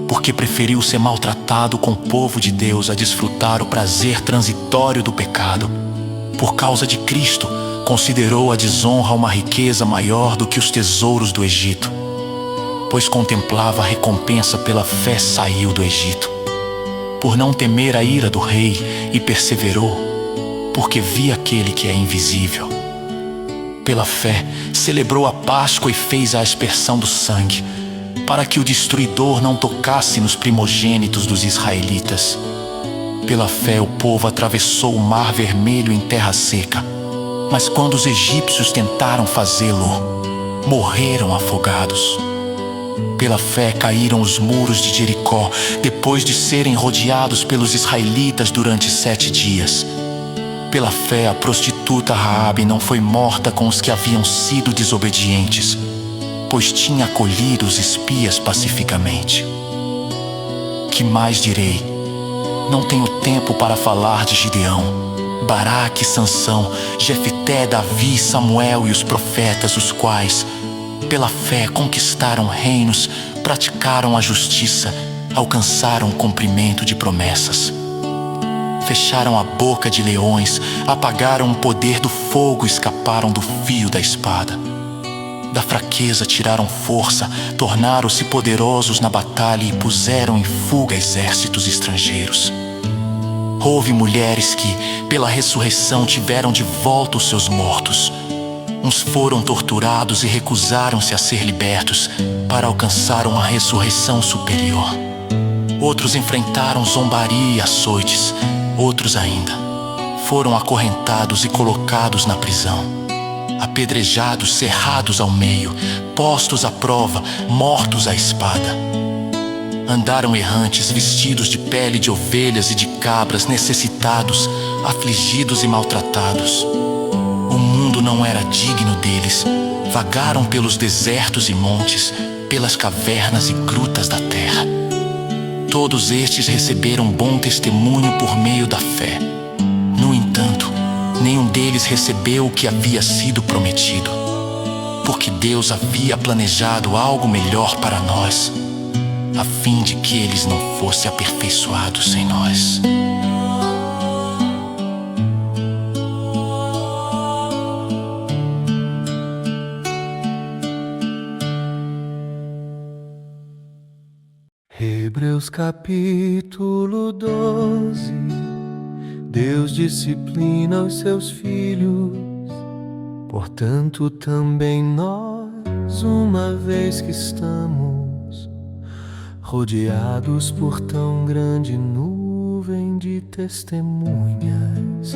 porque preferiu ser maltratado com o povo de Deus a desfrutar o prazer transitório do pecado. Por causa de Cristo, considerou a desonra uma riqueza maior do que os tesouros do Egito, pois contemplava a recompensa. Pela fé saiu do Egito, por não temer a ira do rei, e perseverou, porque via aquele que é invisível. Pela fé, celebrou a Páscoa e fez a aspersão do sangue, para que o destruidor não tocasse nos primogênitos dos israelitas. Pela fé, o povo atravessou o Mar Vermelho em terra seca, mas quando os egípcios tentaram fazê-lo, morreram afogados. Pela fé caíram os muros de Jericó, depois de serem rodeados pelos israelitas durante 7 dias. Pela fé, a prostituta Raabe não foi morta com os que haviam sido desobedientes, pois tinha acolhido os espias pacificamente. Que mais direi? Não tenho tempo para falar de Gideão, Baraque, Sansão, Jefité, Davi, Samuel e os profetas, os quais, pela fé, conquistaram reinos, praticaram a justiça, alcançaram o cumprimento de promessas. Fecharam a boca de leões, apagaram o poder do fogo, escaparam do fio da espada. Da fraqueza tiraram força, tornaram-se poderosos na batalha e puseram em fuga exércitos estrangeiros. Houve mulheres que, pela ressurreição, tiveram de volta os seus mortos. Uns foram torturados e recusaram-se a ser libertos para alcançar uma ressurreição superior. Outros enfrentaram zombaria e açoites. Outros ainda foram acorrentados e colocados na prisão, apedrejados, cerrados ao meio, postos à prova, mortos à espada. Andaram errantes, vestidos de pele de ovelhas e de cabras, necessitados, afligidos e maltratados. O mundo não era digno deles. Vagaram pelos desertos e montes, pelas cavernas e grutas da terra. Todos estes receberam bom testemunho por meio da fé. No entanto, nenhum deles recebeu o que havia sido prometido, porque Deus havia planejado algo melhor para nós, a fim de que eles não fossem aperfeiçoados sem nós. Hebreus capítulo 12. Deus disciplina os seus filhos, portanto também nós, uma vez que estamos rodeados por tão grande nuvem de testemunhas,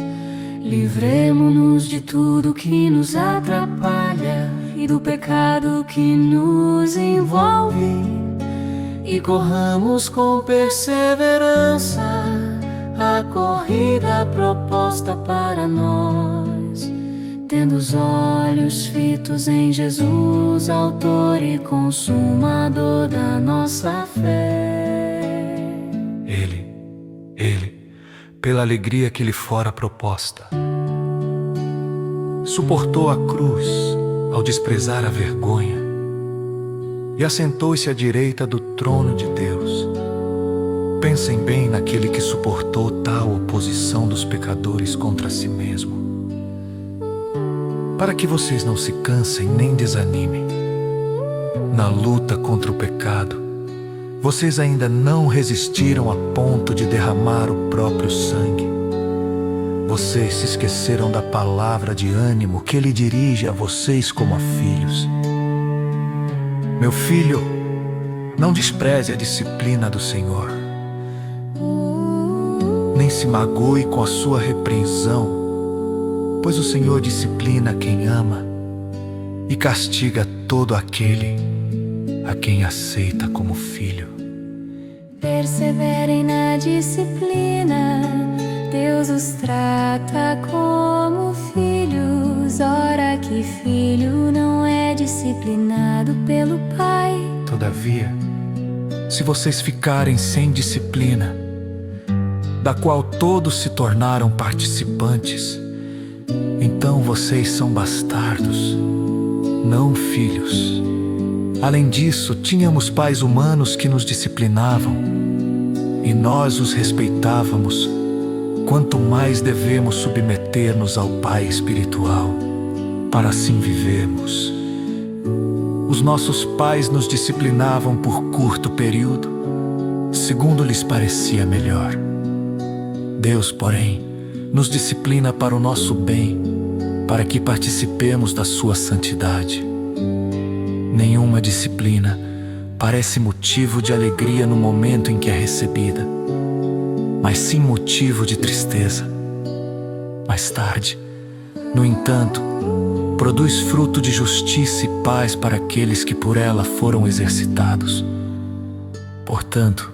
livremo-nos de tudo que nos atrapalha e do pecado que nos envolve, e corramos com perseverança a corrida proposta para nós, tendo os olhos fitos em Jesus, autor e consumador da nossa fé. Ele, pela alegria que lhe fora proposta, suportou a cruz ao desprezar a vergonha e assentou-se à direita do trono de Deus. Pensem bem naquele que suportou tal oposição dos pecadores contra si mesmo, para que vocês não se cansem nem desanimem. Na luta contra o pecado, vocês ainda não resistiram a ponto de derramar o próprio sangue. Vocês se esqueceram da palavra de ânimo que Ele dirige a vocês como a filhos. Meu filho, não despreze a disciplina do Senhor, nem se magoe com a sua repreensão, pois o Senhor disciplina quem ama e castiga todo aquele a quem aceita como filho. Perseverem na disciplina, Deus os trata como filhos. Ora que filho não é disciplinado pelo pai. Todavia, se vocês ficarem sem disciplina, da qual todos se tornaram participantes, então vocês são bastardos, não filhos. Além disso, tínhamos pais humanos que nos disciplinavam, e nós os respeitávamos. Quanto mais devemos submeter-nos ao Pai espiritual, para assim vivermos. Os nossos pais nos disciplinavam por curto período, segundo lhes parecia melhor. Deus, porém, nos disciplina para o nosso bem, para que participemos da sua santidade. Nenhuma disciplina parece motivo de alegria no momento em que é recebida, mas sim motivo de tristeza. Mais tarde, no entanto, produz fruto de justiça e paz para aqueles que por ela foram exercitados. Portanto,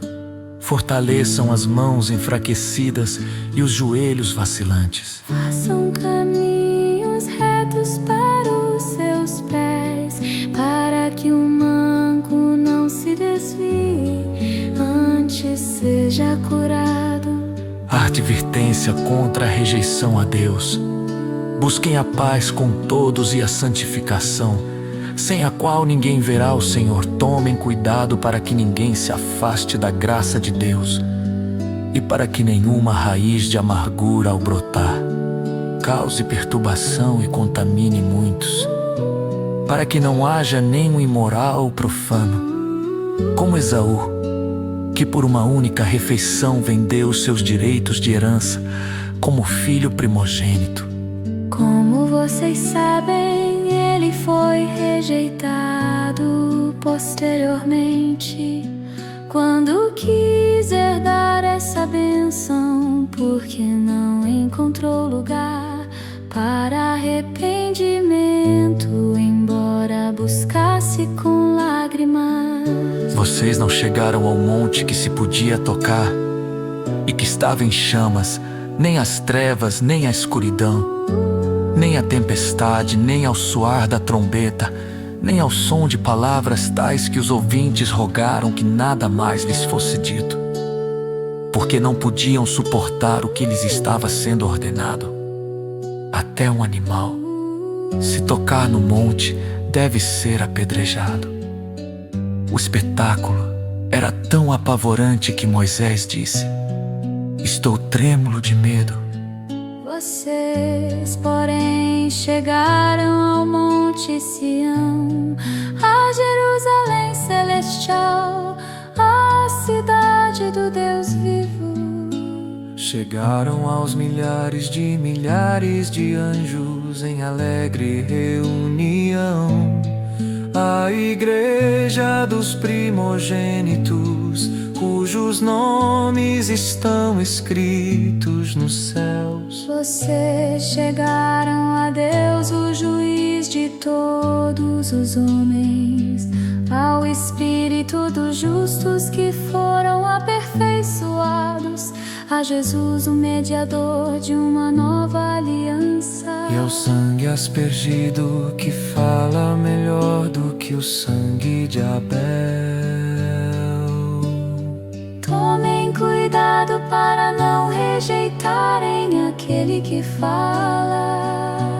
fortaleçam as mãos enfraquecidas e os joelhos vacilantes. Façam caminhos retos para os seus pés, para que o manco não se desvie, antes seja curado. A advertência contra a rejeição a Deus. Busquem a paz com todos e a santificação, sem a qual ninguém verá o Senhor. Tomem cuidado para que ninguém se afaste da graça de Deus e para que nenhuma raiz de amargura ao brotar cause perturbação e contamine muitos, para que não haja nenhum imoral ou profano, como Esaú, que por uma única refeição vendeu os seus direitos de herança como filho primogênito. Como vocês sabem, ele foi rejeitado posteriormente, quando quis herdar essa bênção, porque não encontrou lugar para arrependimento, embora buscasse com lágrimas. Vocês não chegaram ao monte que se podia tocar e que estava em chamas, nem às trevas, nem à escuridão, nem à tempestade, nem ao soar da trombeta, nem ao som de palavras tais que os ouvintes rogaram que nada mais lhes fosse dito, porque não podiam suportar o que lhes estava sendo ordenado. Até um animal, se tocar no monte, deve ser apedrejado. O espetáculo era tão apavorante que Moisés disse: "Estou trêmulo de medo." Vocês, porém, chegaram ao Monte Sião, a Jerusalém celestial, a cidade do Deus vivo. Chegaram aos milhares de anjos em alegre reunião, a igreja dos primogênitos, cujos nomes estão escritos nos céus. Vocês chegaram a Deus, o juiz de todos os homens, ao Espírito dos justos que foram aperfeiçoados, a Jesus, o mediador de uma nova aliança, e ao sangue aspergido que fala melhor do que o sangue de Abel. Tomem cuidado para não rejeitarem aquele que fala.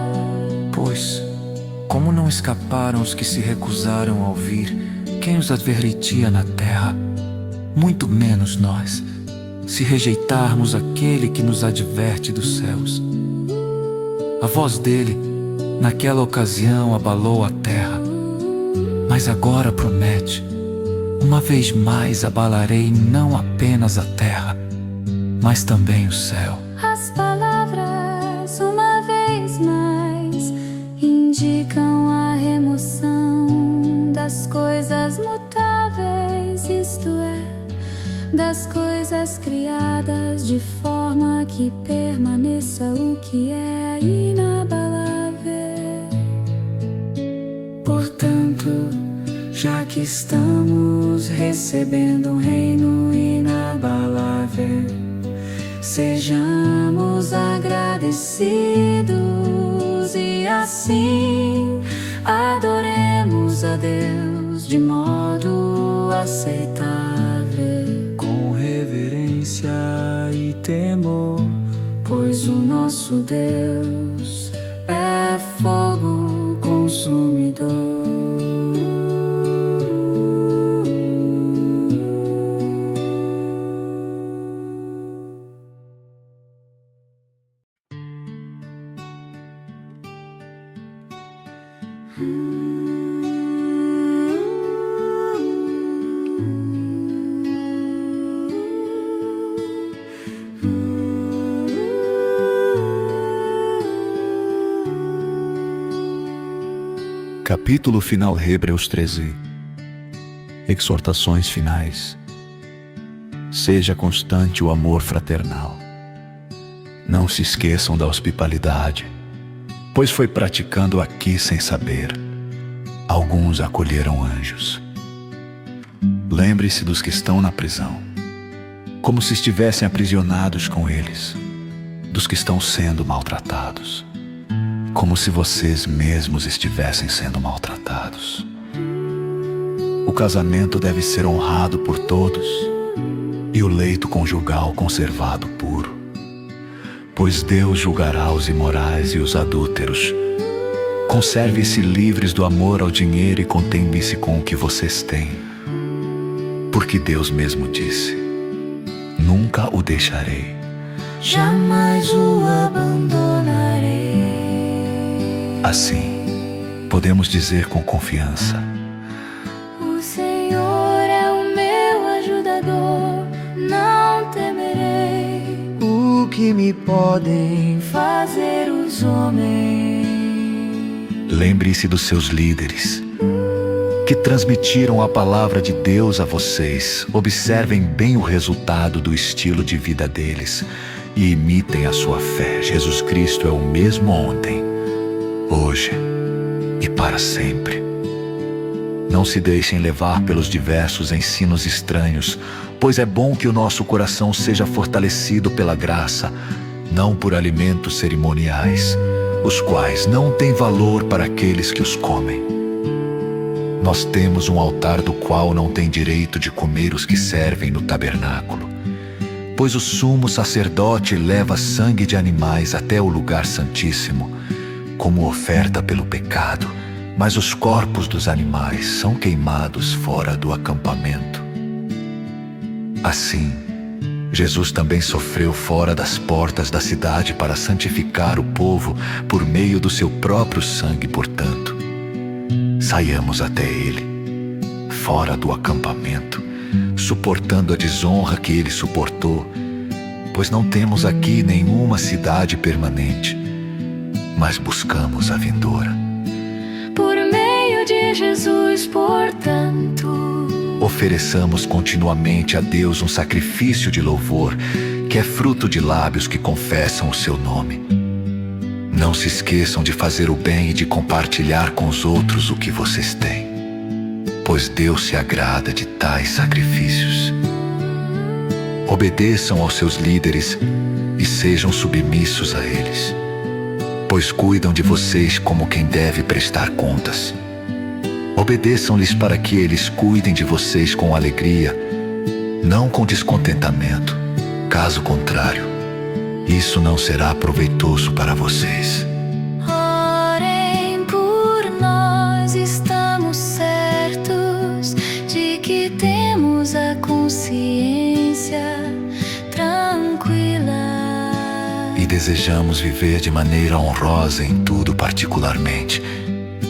Pois, como não escaparam os que se recusaram a ouvir quem os advertia na terra, muito menos nós, se rejeitarmos aquele que nos adverte dos céus. A voz dele, naquela ocasião, abalou a terra, mas agora promete: uma vez mais abalarei não apenas a terra, mas também o céu. As palavras, uma vez mais, indicam a remoção das coisas mutáveis, isto é, das coisas criadas, de forma que permaneça o que é inabalável. Portanto, já que estamos recebendo um reino inabalável, sejamos agradecidos e assim adoremos a Deus de modo aceitável, com reverência e temor, pois o nosso Deus é fogo consumidor. Capítulo final, Hebreus 13. Exortações finais. Seja constante o amor fraternal. Não se esqueçam da hospitalidade. pois foi praticando aqui sem saber. Alguns acolheram anjos. Lembre-se dos que estão na prisão, como se estivessem aprisionados com eles, dos que estão sendo maltratados, como se vocês mesmos estivessem sendo maltratados. O casamento deve ser honrado por todos e o leito conjugal conservado puro, pois Deus julgará os imorais e os adúlteros. Conserve-se livres do amor ao dinheiro e contentem-se com o que vocês têm, porque Deus mesmo disse: nunca o deixarei, jamais o abandonarei. Assim, podemos dizer com confiança: O Senhor é o meu ajudador, não temerei. O que me podem fazer os homens? lembre-se dos seus líderes, que transmitiram a palavra de Deus a vocês. Observem bem o resultado do estilo de vida deles e imitem a sua fé. Jesus Cristo é o mesmo ontem, hoje e para sempre. Não se deixem levar pelos diversos ensinos estranhos, pois é bom que o nosso coração seja fortalecido pela graça, não por alimentos cerimoniais, os quais não têm valor para aqueles que os comem. Nós temos um altar do qual não tem direito de comer os que servem no tabernáculo, pois o sumo sacerdote leva sangue de animais até o lugar santíssimo, como oferta pelo pecado, mas os corpos dos animais são queimados fora do acampamento. Assim, Jesus também sofreu fora das portas da cidade para santificar o povo por meio do seu próprio sangue. Portanto, saiamos até ele, fora do acampamento, suportando a desonra que ele suportou, pois não temos aqui nenhuma cidade permanente, mas buscamos a vindoura. Por meio de Jesus, portanto, ofereçamos continuamente a Deus um sacrifício de louvor, que é fruto de lábios que confessam o seu nome. Não se esqueçam de fazer o bem e de compartilhar com os outros o que vocês têm, pois Deus se agrada de tais sacrifícios. Obedeçam aos seus líderes e sejam submissos a eles, pois cuidam de vocês como quem deve prestar contas. Obedeçam-lhes para que eles cuidem de vocês com alegria, não com descontentamento. Caso contrário, isso não será proveitoso para vocês. orem por nós, estamos certos de que temos a consciência tranquila. E desejamos viver de maneira honrosa em tudo, particularmente.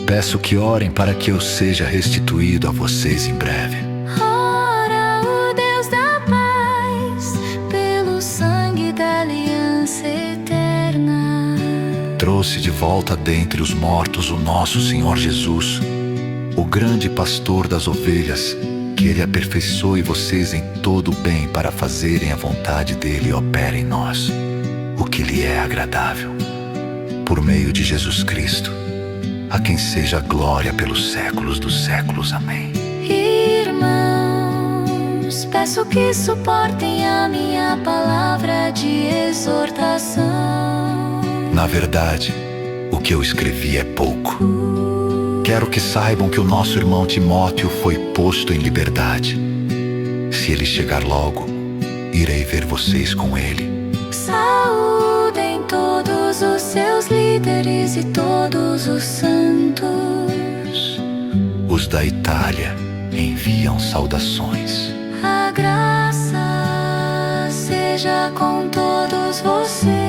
Peço que orem para que eu seja restituído a vocês em breve. Ora, o Deus da paz, pelo sangue da aliança eterna, Trouxe de volta dentre os mortos o nosso Senhor Jesus, o grande pastor das ovelhas, que Ele aperfeiçoe vocês em todo o bem para fazerem a vontade dEle e opere em nós o que lhe é agradável. Por meio de Jesus Cristo, a quem seja glória pelos séculos dos séculos. Amém. irmãos, peço que suportem a minha palavra de exortação. Na verdade, o que eu escrevi é pouco. Quero que saibam que o nosso irmão Timóteo foi posto em liberdade. Se ele chegar logo, irei ver vocês com ele. Saúdem todos os seus líderes e todos os santos. Os da Itália enviam saudações. A graça seja com todos vocês.